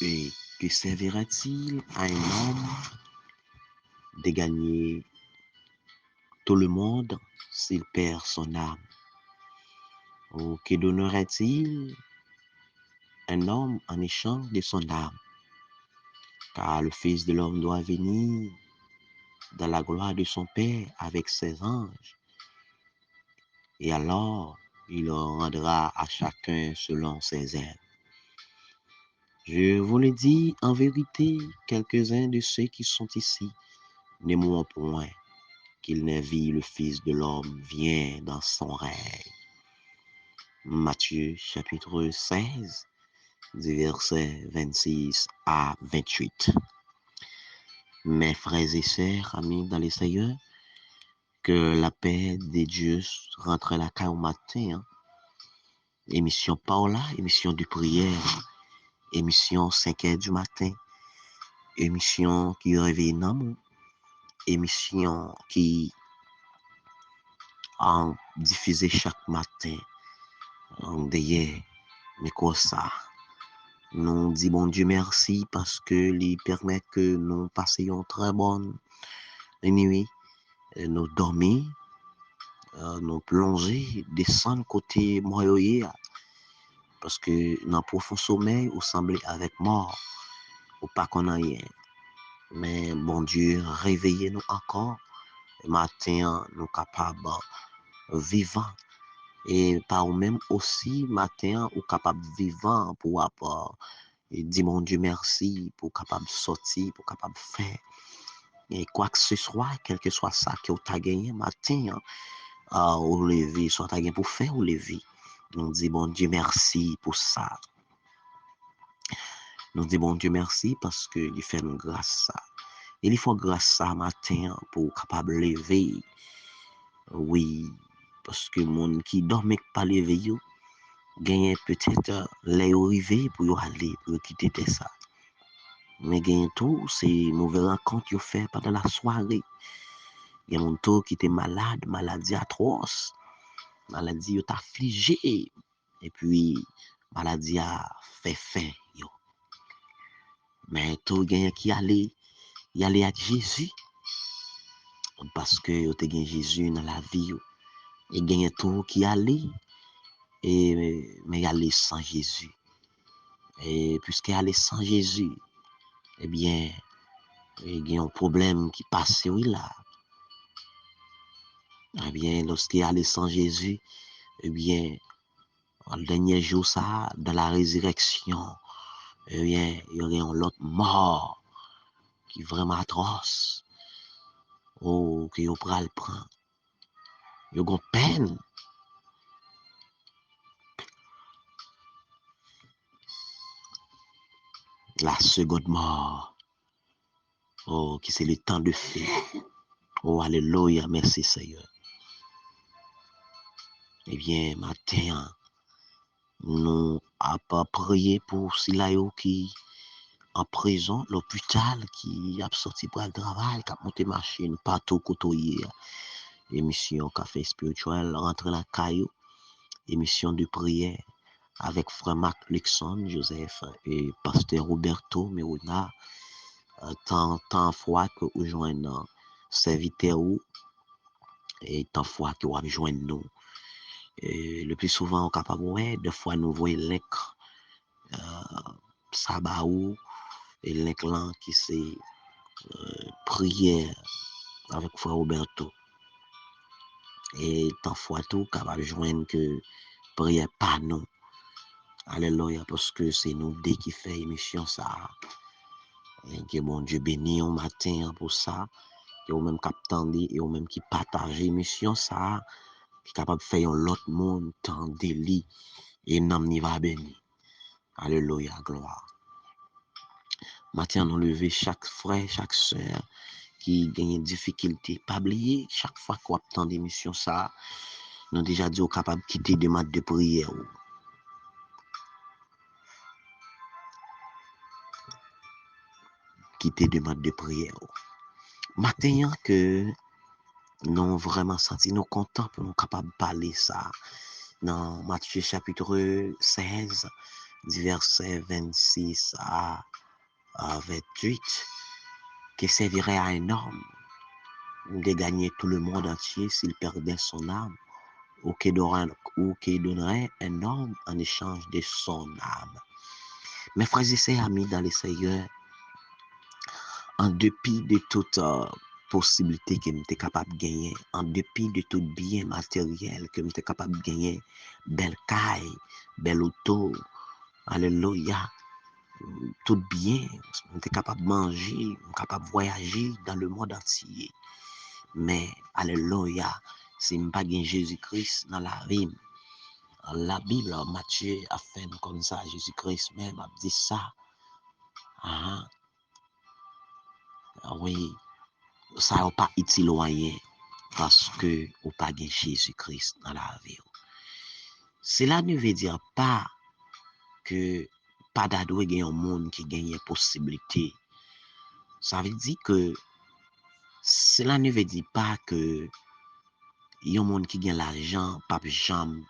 Et que servira-t-il à un homme de gagner tout le monde s'il perd son âme? Ou que donnera-t-il un homme en échange de son âme? Car le Fils de l'homme doit venir dans la gloire de son Père avec ses anges. Et alors, il rendra à chacun selon ses œuvres. Je vous le dis en vérité, quelques-uns de ceux qui sont ici ne mourront point, qu'ils n'aient vu le Fils de l'homme vient dans son règne. Matthieu chapitre 16, du verset 26 à 28. Mes frères et sœurs, amis dans les Seigneur, que la paix de Dieu rentre la caille au matin. Émission Paola, émission de prière, émission 5 heures du matin, émission qui réveille l'amour, émission qui en diffusée chaque matin. D'ailleurs, mais quoi ça? Nous disons bon Dieu merci parce que il permet que nous passions très bonne nuit, nous dormir, nous plonger, descendre côté moyen parce que dans profond sommeil, vous semblez avec mort, ou pas qu'on a rien. Mais bon Dieu, réveillez-nous encore. Le matin, nous capables vivants. Et par même aussi, matin, ou capable vivant pour avoir et dire mon Dieu merci pour capable sortir, pour capable faire. Et quoi que ce soit, quel que soit ça que vous avez gagné matin, ou lever, soit tu as gagné pour faire ou lever. Nous disons bon Dieu merci pour ça. Nous disons bon Dieu merci parce que il fait nous grâce ça. Et il faut grâce ça matin pour capable lever. Oui, parce que mon qui dormait pas lever, gagne peut-être les arriver pour aller, pour quitter ça. Mais gagne tout, c'est mauvais rencontre qu'il fait pendant la soirée. Il y a mon tour qui était malade, maladie atroce, maladie qui affligé. Et puis, maladie a fait fin. Mais tout gagne qui allait, il allait à Jésus. Parce que vous avez Jésus dans la vie. Et gagne tout qui allait. Mais il allait sans Jésus. Et puisqu'il allait sans Jésus, eh bien, il y a un problème qui passe, oui, là. Eh bien, lorsqu'il allait sans Jésus, eh bien, le dernier jour, ça, dans la résurrection, eh bien, il y aurait un autre mort qui est vraiment atroce. Oh, que vous pourrez le prendre. Il y a une peine. La seconde mort. Oh, qui c'est le temps de feu. Oh, alléluia, merci Seigneur. Eh bien, matin, nous avons prié pour Silayo qui en prison, l'hôpital qui a sorti pour le travail, qui a monté machine partout côtoyer. Émission café spirituel, rentrer la caillou, émission de prière avec frère Marc Luxon, Joseph et pasteur Roberto Meuna, tant fois que vous joignez serviteur et tant fois que vous joignez nous. Et le plus souvent, on est capable, ouais, deux fois nous voyons link Sabaou et link là qui c'est prière avec frère Roberto. Et tant fois tout, capable joindre que prière pas nous. Alléluia, parce que c'est nous deux qui fait émission ça. Et que bon Dieu bénit au matin pour ça. Et au même qui attendent et au même qui partage émission ça. Qui est capable de faire l'autre monde tant délit. Et n'en n'y va béni. Alléluia, gloire. Matin, nous lever chaque frère, chaque soeur qui gagne des difficultés. Pas oublier, chaque fois qu'on attend d'émission ça, nous déjà dit qu'on est capable de quitter des matchs de prière. Quitter des matchs de prière. Matin, que nous vraiment senti nous contents pour nous capables de parler ça. Dans Matthieu chapitre 16, du verset 26 à 28, qui servirait à un homme de gagner tout le monde entier s'il perdait son âme, ou qui donnerait un homme en échange de son âme. Mes frères et sœurs amis dans les Seigneur, en dépit de toute possibilité que je suis capable de gagner, en dépit de tout bien matériel que je suis capable de gagner, belle caille, belle auto, alléluia, tout bien, je suis capable de manger, je suis capable de voyager dans le monde entier. Mais, alléluia, si je n'ai pas Jésus-Christ dans la vie, la Bible, Matthieu a fait comme ça, Jésus-Christ même a dit ça. Ah, oui, ça n'a pas été loin parce que vous pas Jésus-Christ dans la vie. Cela ne veut dire pas que pas d'adoué gagne un monde qui gagne possibilité. Ça veut dire que cela ne veut dire pas que il y a un monde qui gagne l'argent, pas jamais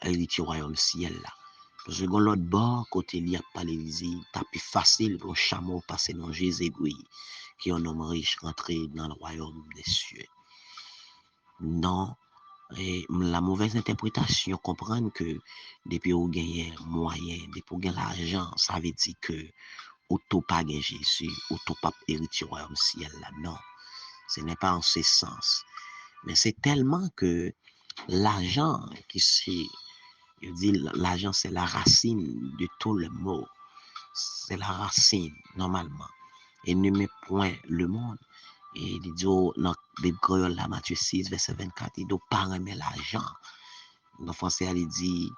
héritier au royaume ciel là. Parce que l'autre bord, côté il y a pas l'église, c'est plus facile pour un chameau passer dans Jésus qui est un homme riche rentrer dans le royaume des cieux. Non, et la mauvaise interprétation comprendre que depuis vous gagnez moyen, depuis vous gagnez l'argent, ça veut dire que ou tout pas Jésus, ou tout pas héritier au royaume ciel là. Non, ce n'est pas en ce sens. Mais c'est tellement que l'argent qui c'est, je dis l'argent c'est la racine de tout le mot. C'est la racine normalement. Et ne met point le monde. Et il dit dans la Bible créole, Matthieu 6, verset 24, il dit pas aimer l'argent. En français, il dit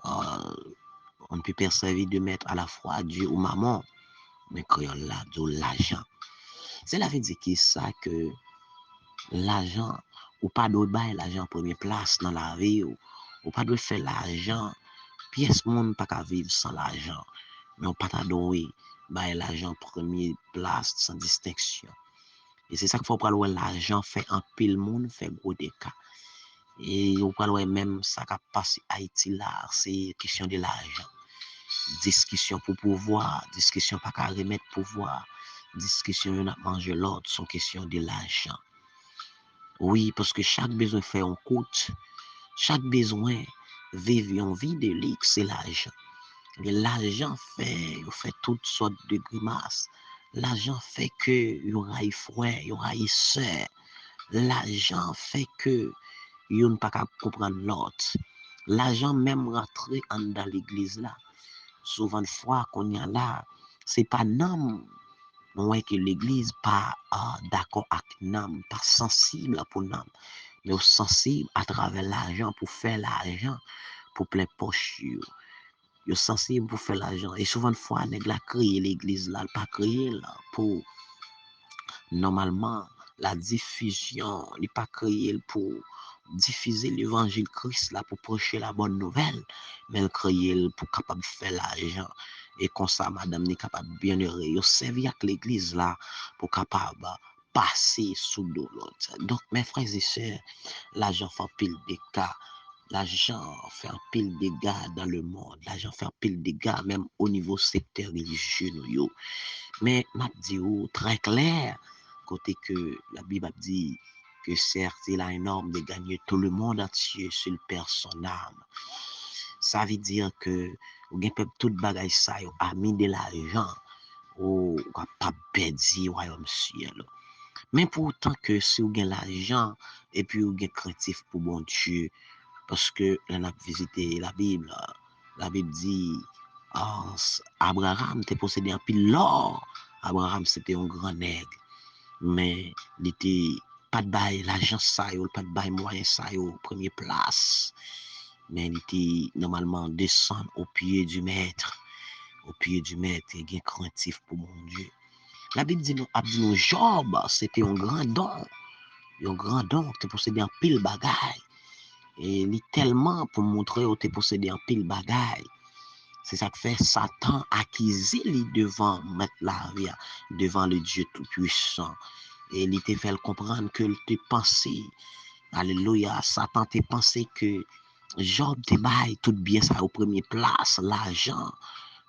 on ne peut pas servir de maître à la fois Dieu ou maman. Mais créole là, dit l'argent. Cela veut dire que ça que l'argent, ou pas de bail l'argent en première place dans la vie, ou pas de faire l'argent, pièce monde pas qu'à vivre sans l'argent. Mais on pas t'adorer, bail l'argent en première place sans distinction. Et c'est ça qu'il faut prendre l'argent fait un pile monde, fait gros des cas. Et on parle même ça qui passe à Haïti là, c'est question de l'argent. Discussion pour pouvoir, discussion pas qu'à remettre pouvoir, discussion on a manger l'autre, sont question de l'argent. Oui, parce que chaque besoin fait un coûte, chaque besoin vivre une vie de luxe, c'est l'argent. L'argent fait toutes sortes de grimaces. L'argent fait que il y aura frère, il y aura sœur. L'argent fait que il ne pas comprendre l'autre. L'argent même rentrer dans l'église là. Souvent de fois qu'on y a là, c'est pas non ouais que l'église pas d'accord avec nam, pas sensible pour nam, mais sensible à travers l'argent pour faire l'argent pour plein poche yo sensible pour faire l'argent et souvent de fois nèg la créer l'église là pas créer là pour normalement la diffusion n'est pas créée pour diffuser l'évangile Christ là pour prêcher la bonne nouvelle mais elle créée pour capable faire l'argent et comme ça madame n'est capable bien heureux yo servi avec l'église là pour capable passer sous l'autre. Donc mes frères et sœurs, l'argent fait pile des cas. L'argent fait un pile de dégâts dans le monde. L'argent fait un pile de dégâts même au niveau secteur religieux. Mais m'a dit très clair, côté que la Bible a dit que certes, il a un homme de gagner tout le monde entier s'il perd son âme. Ça veut dire que vous avez tout bagage ça, a mis de l'argent, ou pas perdre le royaume ciel. Mais pourtant que si vous avez l'argent et puis vous avez craintif pour bon Dieu, parce que on a visité la Bible dit Abraham était possédé un pile l'or. Abraham c'était un grand nègre, mais il était pas de bail l'argent ça, pas de bail moyen ça, première place. Mais il était normalement descendre au pied du maître, et bien craintif pour mon Dieu. La Bible dit nous, Job, c'était un grand don, qui possédé un pile bagaille. Et il tellement pour montrer où tu possédé un pile bagaille. C'est ça que fait Satan acquise devant mettre la vie, devant le Dieu tout-puissant. Et il te fait comprendre que te pensé, alléluia, Satan te pensé que Job te baille tout bien ça au premier place, l'argent.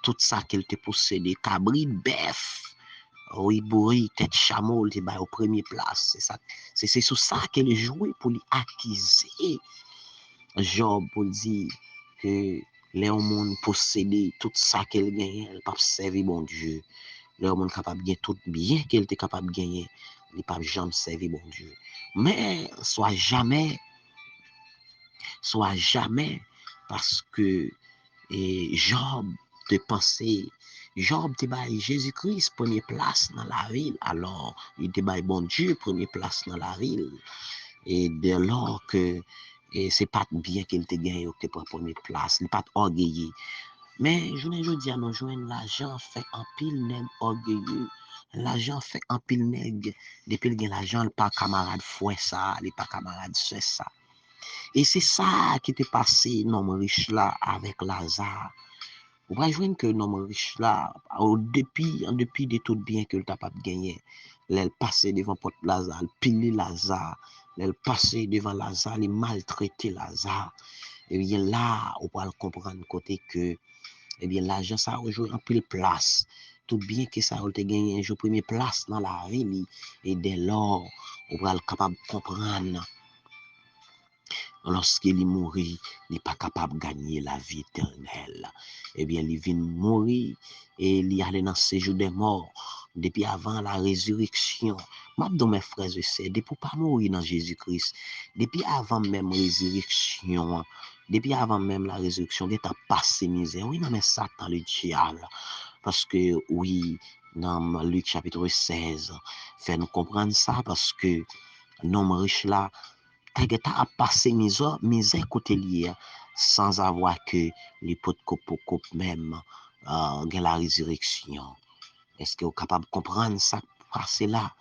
tout ça qu'elle te possédé, cabri, bœuf, oui, bourri, tête chameau, il te bat au premier place. C'est ça, c'est sur ça qu'elle jouait pour lui acquiser Job pour dire que les hommes possédé tout ça qu'elle gagne, elle pas servir bon Dieu. Les hommes capable de gagner tout bien qu'elle était capable de gagner, il pas jamais servir bon Dieu. Mais soit jamais, parce que Job te pensait, Job te bail Jésus-Christ première place dans la ville, alors il te bail bon Dieu première place dans la ville. Et dès lors que c'est pas bien qu'il te gagne que pour première place, il pas orgueilleux. Mais je ne dis à nous joindre l'argent fait en pile nègre orgueilleux. L'argent fait en pile nègre. Depuis qu'il l'argent, il pas camarade fouet ça, il pas camarade c'est ça. Et c'est ça qui t'est passé, non riche là, avec Lazare. Vous voyez que non riche là, en dépit de tout bien que le capable de gagner, elle passait devant porte Lazare, pile Lazare, elle passait devant Lazare, elle maltraitait Lazare. Et bien là, on va comprendre côté que, eh bien l'argent ça a joué en pile place. Tout bien que ça a gagné un première place dans la vie, et dès lors, on va être capable de comprendre. Lorsqu'il mourit, il n'est pas capable de gagner la vie éternelle. Eh bien, il vient mourir et il allait dans le séjour des morts depuis avant la résurrection. Maintenant, mes frères et sœurs, depuis pas mourir dans Jésus-Christ, depuis avant même la résurrection, depuis avant même la résurrection, il est passé misère. Oui, non, mais Satan, le diable. Parce que, oui, dans Luc chapitre 16, fait nous comprendre ça parce que l'homme riche là, elle a passé misère côté lié sans avoir que les potes coupe même la résurrection. Est-ce que vous êtes capable de comprendre ça passé là?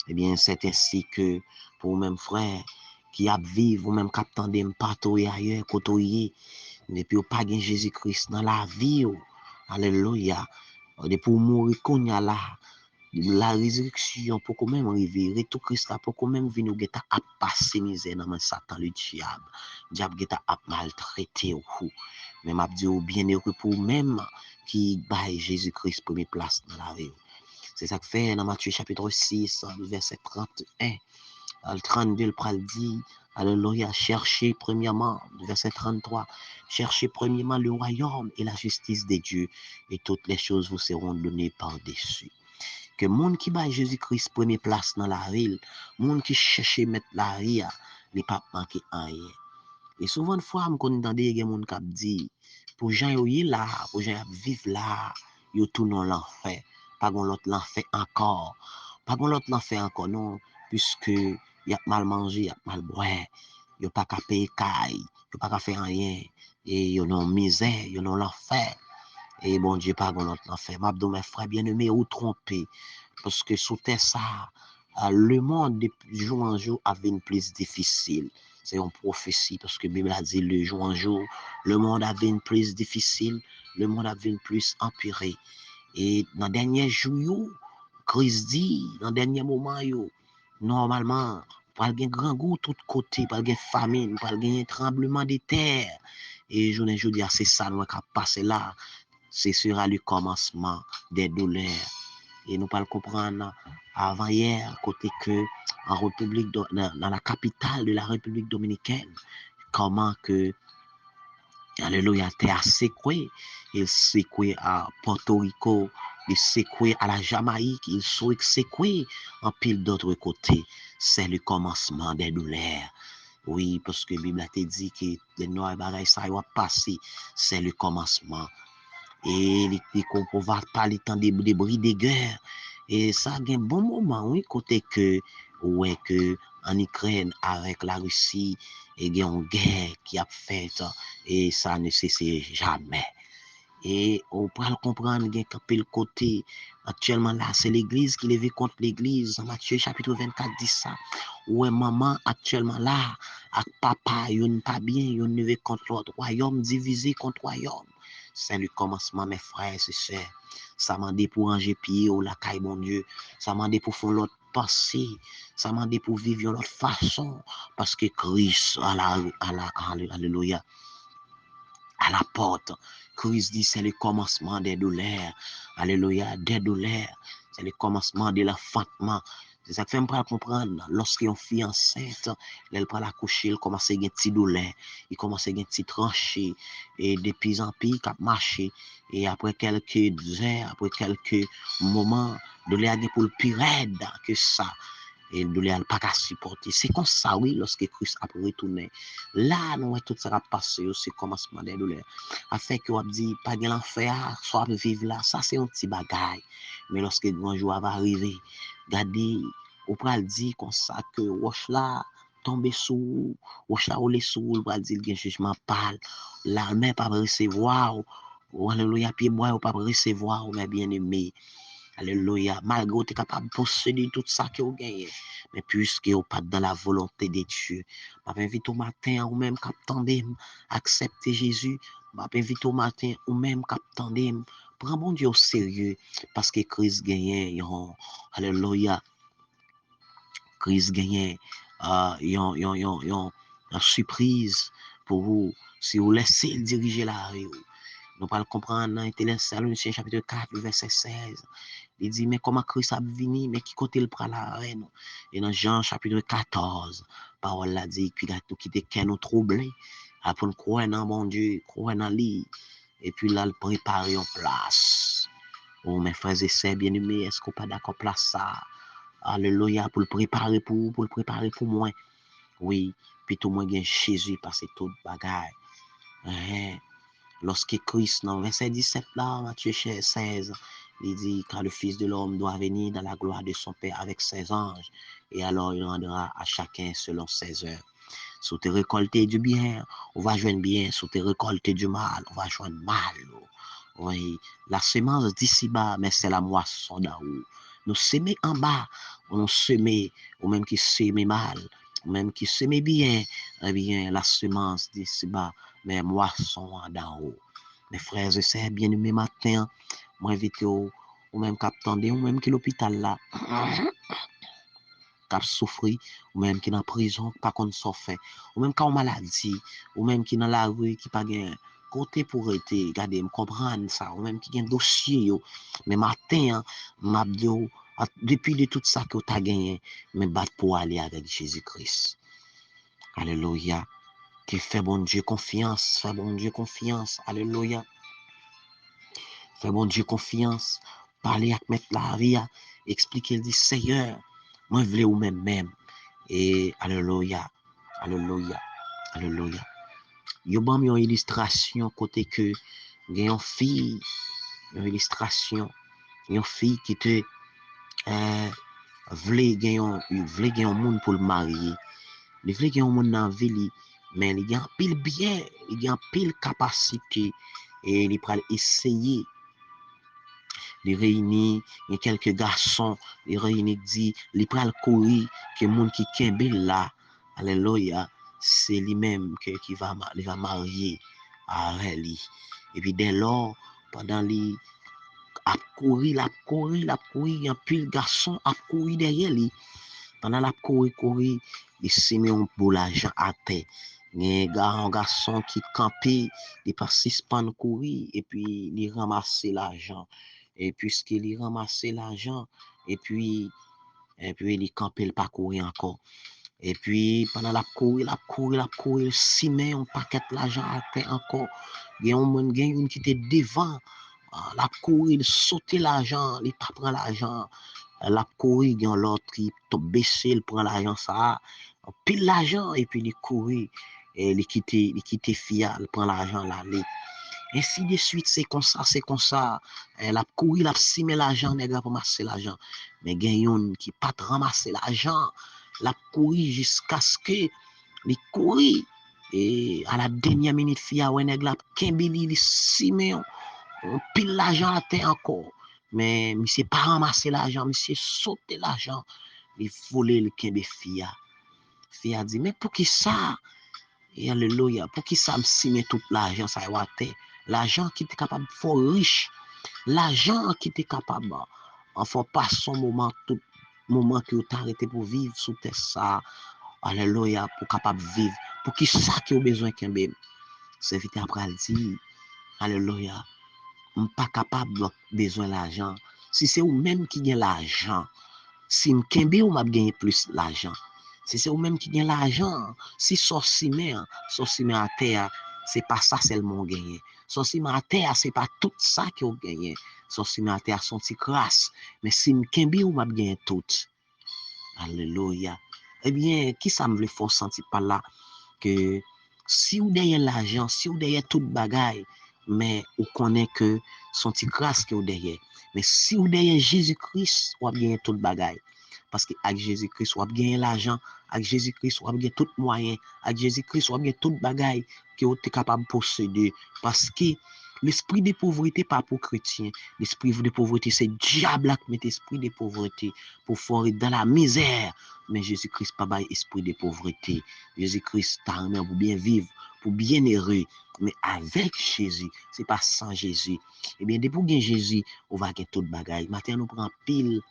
Eh bien, c'est ainsi que pour vous-même frère qui a vivre, vous-même qui attendez partout ailleurs, côté depuis pas gagné Jésus-Christ dans la vie. Alléluia. Depuis mourir qu'on y a là, la résurrection pour quand même arriver, tout Christ là pour quand même venir geta à passer misère dans Satan le diable geta à maltraiter ou mais m'a dit bien heureux pour même qui baille Jésus-Christ première place dans la vie. C'est ça que fait dans Matthieu chapitre 6 verset 31 le 32 le pral dit alléluia, cherchez premièrement verset 33, cherchez premièrement le royaume et la justice de Dieu et toutes les choses vous seront données par-dessus. Que monde qui bat Jésus-Christ première place dans la ville, monde qui cherche mettre la ria, les pas manquer rien. Et souvent de fois me connais entendre des monde qui dit pour gens yo là, pour gens vivre là, yo tout non l'enfer, pas gon l'autre l'enfer encore. Pas gon l'autre l'enfer encore non, puisque y a mal mangé, y a mal boire, yo pas qu'à payer caille, yo pas qu'à faire rien et yo non misère, yo non l'enfer. Et bon Dieu, pardon notre enfer. M'abdou, mes frères bien-aimés, ou trompés. Parce que sous terre, ça, le monde, de jour en jour, avait une plus difficile. C'est une prophétie, parce que la Bible a dit, le jour en jour, le monde avait une plus difficile, le monde avait une plus empirée. Et dans le dernier jour, Christ dit, dans le dernier moment, normalement, pas de grand goût tout côté, pas de famine, pas de tremblement de terre. Et je dis, c'est ça, nous, qui a passé là. Ce sera le commencement des douleurs. Et nous pas comprendre avant hier, côté que en République, dans la capitale de la République dominicaine, comment que, alléluia, terre secoué, il secoué à Porto Rico, il secoué à la Jamaïque, il secoué en pile d'autres côtés. C'est le commencement des douleurs. Oui, parce que la Bible a dit que les noirs bagailles ça va passer, c'est le commencement. Et les qu'on va parler tant des bris de guerre. Et ça a un bon moment, oui, côté que, ouais, que en Ukraine avec la Russie, il y a une guerre qui a fait, et ça ne cesse jamais. Et on peut le comprendre, il y a le côté, actuellement là, c'est l'église qui lève contre l'église. Matthieu chapitre 24 dit ça. Ouais, maman, actuellement là, avec papa, il n'y a pas bien, il y a contre l'autre royaume, divisé contre royaume. C'est le commencement, mes frères et sœurs. Ça m'a dit pour ranger pied au la caille, mon Dieu. Ça m'a dit pour faire l'autre passé. Ça m'a dit pour vivre de l'autre façon. Parce que Christ, alléluia, à la porte. Christ dit c'est le commencement des douleurs. Alléluia, des douleurs. C'est le commencement de l'enfantement. C'est ça que fait me comprendre. Lorsqu'on fille enceinte, elle prend la coucher, elle commence à avoir une petite douleur. Il commence à avoir une petite tranchée. Et de plus en plus, il marcher. Et après quelques heures, après quelques moments, douleur est pour le plus raide que ça. Et le douleur pas qu'à supporter. C'est comme ça, oui, lorsque Christ a retourné. Là, nous, tout ça va passer aussi, commencement des douleurs. Afin que on dit, pas de l'enfer, soit vivre là, ça c'est un petit bagage. Mais lorsque le grand jour va arriver, regardez, on peut dire comme ça que roche là tombe sous, roche là roule sous, on va dire qu'il y a un jugement pâle. La main pas recevoir, ou alléluia, pied bois, ou pas recevoir, mais bien aimé. Alléluia. Malgré tu es capable de posséder tout ça que vous gagnez. Mais puisque vous pas dans la volonté de Dieu. Je m'invite au matin ou même qu'attendez accepter Jésus. Je m'invite au matin ou même qu'attendez prends bon Dieu au sérieux. Parce que Christ gagne. Alléluia. Christ gagne. Une surprise pour vous. Si vous laissez diriger la rue. Nous allons comprendre dans Thessaloniciens chapitre 4, verset 16. Il dit, mais comment Christ a venu, mais qui côté le prend la reine? Et dans Jean chapitre 14, parole l'a dit, puis là, tout qui était nous troublé, après nous croire dans mon Dieu, croire dans lui, et puis là, le préparer en place. Oh, mes frères et sœurs bien-aimés, est-ce qu'on pas d'accord place ça? Alléluia, pour le préparer pour moi. Oui, puis tout le monde Jésus, parce que tout bagaille. Hein? Lorsque Christ, dans verset 17 là, Matthieu 16, il dit, car le Fils de l'homme doit venir dans la gloire de son Père avec ses anges, et alors il rendra à chacun selon ses œuvres. Si tu récoltes du bien, on va joindre bien. Si tu récoltes du mal, on va joindre mal. Oui, la semence d'ici-bas, mais c'est la moisson d'en haut. Nous semer en bas, on semer, ou même qui semer mal, ou même qui semer bien, eh bien, la semence d'ici-bas, mais moisson d'en haut. Mes frères et sœurs, bien-aimés matin, moi invite ou même qui attendez, ou même qui l'hôpital là, qui souffrir, ou même qui dans prison, pas qu'on souffre, ou même qui en maladie, ou même qui dans la rue, qui pas gain côté pour être, regardez, me comprendre ça, ou même qui gain dossier yo, mais matin, m'a dit depuis de tout ça que tu as gagné, mais battre pour aller avec Jésus-Christ. Alléluia. Que fait bon Dieu confiance, fait bon Dieu confiance. Alléluia. Fais bon Dieu confiance. Parler avec mettre la vie, expliquer, dit Seigneur, moi je voulais ou même. Et alléluia, alléluia, alléluia. Yo ban une illustration côté que une fille, une illustration, une fille qui te voulait gagner un monde pour le marier. Il voulait gagner un monde dans la ville, mais il a pile bien, il a pile capacité et il va essayer de réunir quelques garçons, de réunir dit, il va courir que le monde qui kembe là, alléluia, c'est lui-même qui va marier avec lui. Et puis dès lors, pendant les a courir, il y a pile garçon a courir derrière lui. Pendant la courir, il s'est mis un bout l'argent à terre. Il y a un garçon qui campait, il passe 6 pannes courir et puis il ramasse l'argent. Et puisqu'il ramasse l'argent, et puis il campait, il pas courir encore. Et puis pendant la courir, il s'y met un paquet l'argent à terre encore. Il y a un monde qui était devant. La courir, il saute l'argent, il pas prend l'argent. La courir, il y a l'autre qui baissé, il prend l'argent ça, pile l'argent et puis il courir et il quitte fia, il prend l'argent là, ainsi de suite, c'est comme ça. La courir, la simé l'argent, nègre pour ramasser l'argent. Mais il y a un qui pas ramasser l'argent, la courir jusqu'à ce que il courir et à la dernière minute fia ouais nègre la kembili, il simé on pile l'argent à terre encore. Mais monsieur pas ramasser l'argent, monsieur sauter l'argent. Il volait le kembe fia. Fia dit, mais pour qui ça? Et alléluia, pour qui ça me signe tout l'argent, ça y est, l'argent qui était capable de faire riche, l'argent qui était capable, enfin, pas son moment, tout moment que vous arrêté pour vivre sous terre ça, alléluia, pour capable de vivre, pour qui ça qui a besoin qu'un bébé. serviteur après dit, alléluia, on pas capable besoin l'argent. Si c'est ou même qui gagne l'argent, si m'kembe ou m'a gagné plus l'argent. Si c'est ou même qui gagne l'argent, si sorcimer à terre, c'est pas ça seulement gagné. Sorcimer à terre, c'est pas tout ça qui ont gagné. Sorcimer à terre son petit crasse, mais si m'kembe ou m'a gagné tout. Alléluia. Eh bien, qui ça me veut faire sentir par là que si ou derrière l'argent, si ou derrière toute bagaille, mais ou connaît que son petit grâce qui est derrière. Mais si ou derrière Jésus-Christ, ou a gagné toute bagaille. Parce que avec Jésus-Christ, ou a gagné l'argent, avec Jésus-Christ, ou a gagné tout moyen, avec Jésus-Christ, ou a gagné toute bagaille que vous êtes capable de posséder. Parce que l'esprit de pauvreté pas pour chrétien. L'esprit de pauvreté, c'est diable qui met l'esprit de pauvreté pour faire dans la misère. Mais Jésus-Christ pas bail esprit de pauvreté. Jésus-Christ t'a remis pour bien vivre, pour bien heureux. Mais avec Jésus, c'est pas sans Jésus. Eh bien, depuis que Jésus, on va gagner toute bagaille. Maintenant, nous prenons pile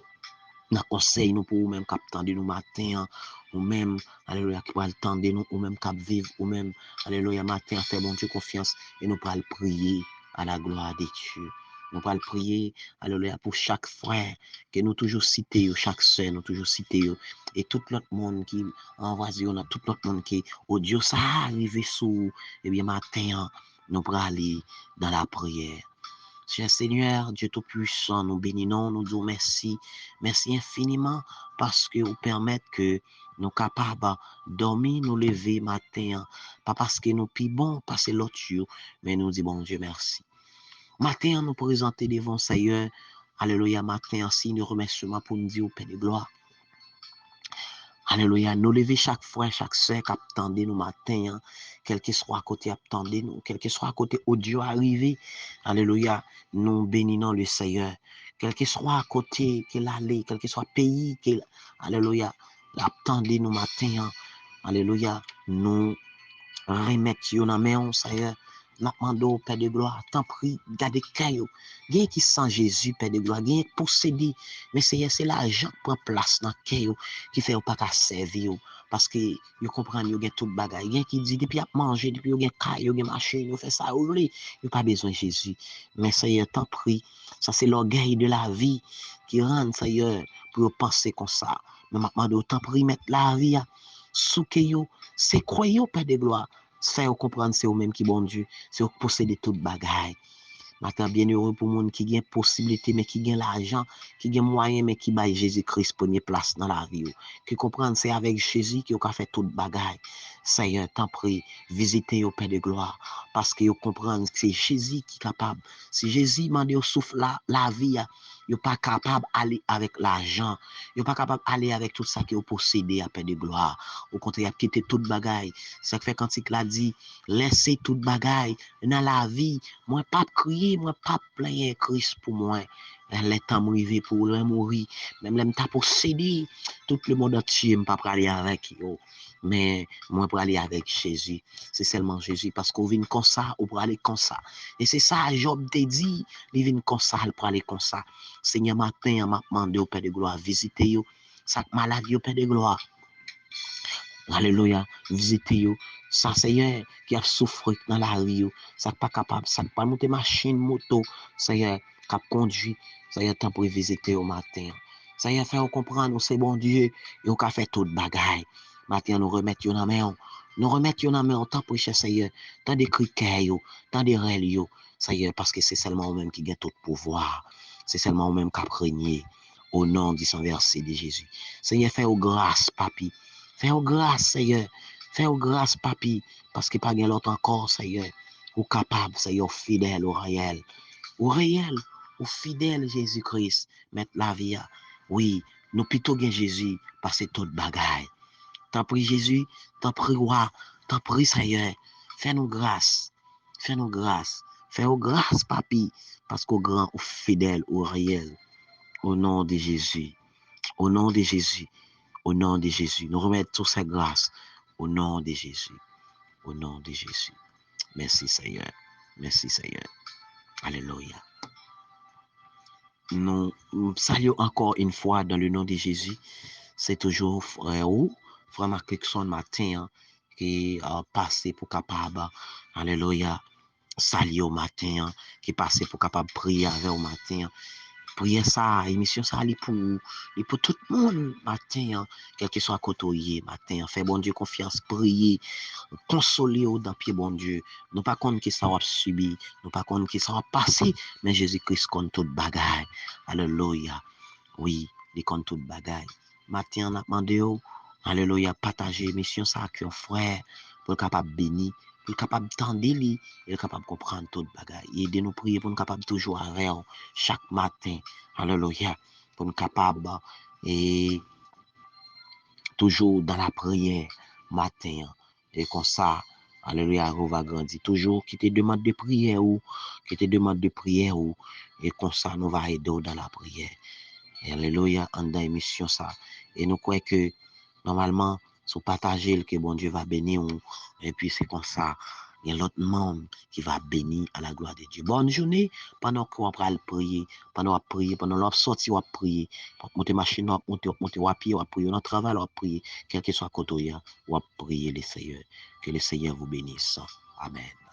dans conseil nous pour même cap tendre nous matin ou même alléluia qui va tendre nous ou même cap vivre ou même alléluia matin faire bon Dieu confiance et nous pas le prier à la gloire de Dieu. Nous pas le prier alléluia pour chaque frère que nous toujours citer chaque sœur nous toujours citer et tout l'autre monde qui envoyé on a tout l'autre monde qui audio ça arrivé sous et bien matin nous pour aller dans la prière. Cher Seigneur, Dieu Tout-Puissant, nous bénissons, nous disons merci. Merci infiniment parce que vous permettez que nous capables de dormir, nous lever matin. Pas parce que nous plus bon passer l'autre jour, mais nous disons bon Dieu merci. Matin, nous présenter devant Seigneur. Alléluia, matin, signe de remerciement pour nous dire au Père de gloire. Alléluia, nous lever chaque fois, chaque soeur qui attendait nous matin, quel que soit à côté attendez nous, quel que soit à côté audio arrivé. Alléluia, nous bénissons le Seigneur. Quel que soit à côté qu'il allait, quel que soit pays qu'il, alléluia, attendez nous matin. Alléluia, nous remettons dans main, Seigneur. Nous demandons, Père de gloire, t'en prie, gardez caillou. Gain qui sent Jésus, Père de gloire, gain possédé. Mais c'est l'argent qui prend place dans caillou qui fait pas qu'à servir. Parce que vous comprenez, vous avez tout bagaille. Gain qui dit, depuis à manger, depuis vous avez caillou, vous avez machine, vous fait ça, vous voulez. Vous pas besoin de Jésus. Mais Seigneur, t'en prie. Ça, c'est l'orgueil de la vie qui rend, Seigneur, pour penser comme ça. Mais maintenant, t'en prie, mettre la vie sous caillou. C'est croyant, Père de gloire. Faire comprendre c'est eux-mêmes qui bon Dieu, c'est eux qui possèdent toute bagaille. Maintenant, bien heureux pour monde qui a possibilité, mais qui a l'argent, qui a moyen, mais qui baille Jésus-Christ première place dans la vie. Qui comprendre c'est avec Jésus qui a fait toute bagaille. Seigneur, t'en prie, visitez au Père de gloire. Parce que vous comprenez que c'est Jésus qui est capable. Si Jésus m'a dit au souffle la vie, vous pas capable d'aller avec l'argent. Vous pas capable d'aller avec tout ça que vous possédez à Père de gloire. Au contraire, quitter toute bagaille. Ça fait quand il a dit, laissez toute bagaille dans la vie. Moi, pas crier, moi, pas plaindre Christ pour moi. Les temps arrivé pour le mourir. Même les temps possédé. Tout le monde entier, je ne pas aller avec eux. Mais moi, pour aller avec Jésus. C'est seulement Jésus. Parce qu'on vient comme ça, ou pour aller comme ça. Et c'est ça, Job te dit, il vient comme ça, pour aller comme ça. Seigneur, matin, m'a demandé au Père de gloire, visitez vous. Ça maladie au Père de gloire. Alléluia, visitez vous. Ça, Seigneur, qui a souffert dans la rue, ça pas capable, ça pas monter machine, moto, Seigneur, qui a conduit, Seigneur, temps pour visiter au matin. Seigneur, fait comprendre, c'est bon Dieu, et on a fait toute bagaille. Matin, nous remettons dans la main, nous remettons dans la main, tant pour cher Seigneur, tant de criquets, tant de règles, Seigneur, parce que c'est seulement vous-même qui gagne tout pouvoir. C'est seulement vous-même qui a régné au nom du Saint verset de Jésus. Seigneur, fais aux grâce, papi. Fais-nous grâce, Seigneur. Fais-nous grâce, papi, parce que pas de l'autre encore, Seigneur. Ou capable, Seigneur, fidèle au réel. Au réel, au fidèle, Jésus-Christ. Mettre la vie. Oui, nous plutôt bien Jésus, parce que toute bagaille. T'en prie, Jésus. T'en prie, roi. T'en prie, Seigneur. Fais-nous grâce. Fais-nous grâce. Fais-nous grâce, papi, parce qu'au grand, au fidèle, au réel. Au nom de Jésus. Au nom de Jésus. Au nom de Jésus, nous remettons toutes ces grâces au nom de Jésus. Au nom de Jésus. Merci Seigneur. Merci Seigneur. Alléluia. Nous saluons encore une fois dans le nom de Jésus. C'est toujours frère ou frère Marc Crickson matin qui passé pour capable, alléluia, saluer au matin, qui passé pour capable prier avec au matin. Prière ça, émission ça, pour tout le monde matin, quel que soit côté matin. Fait bon Dieu confiance, prier, consoler au dans pied bon Dieu. Nous pas compte qui ça va subir, nous pas compte qui ça va passer, mais Jésus-Christ compte toute bagaille. Alléluia. Oui, il compte toute bagaille. Matin, on a demandé, alléluia, partager mission ça avec un frère pour être capable de bénir, pour être capable d'entendre, il est capable de comprendre toute bagaille. Et de nous prier pour nous capable toujours arrêter chaque matin. Alléluia. Pour nous capable et toujours dans la prière matin. Et comme ça, alléluia, on va grandir. Toujours qui te demande de prière ou qui te demande de prière ou et comme ça, nous va aider dans la prière. Et alléluia, en dans l'émission ça. Et nous croyons que normalement, si vous partagez, que bon Dieu va bénir, et puis c'est comme ça, il y a l'autre monde qui va bénir à la gloire de Dieu. Bonne journée, pendant qu'on va prier, pendant qu'on prier, pendant qu'on va sortir, on va prier, monter machine, on va prier, on va prier, on va travailler, on va prier, quel que soit le côté, on va prier le Seigneur. Que le Seigneur vous bénisse. Amen.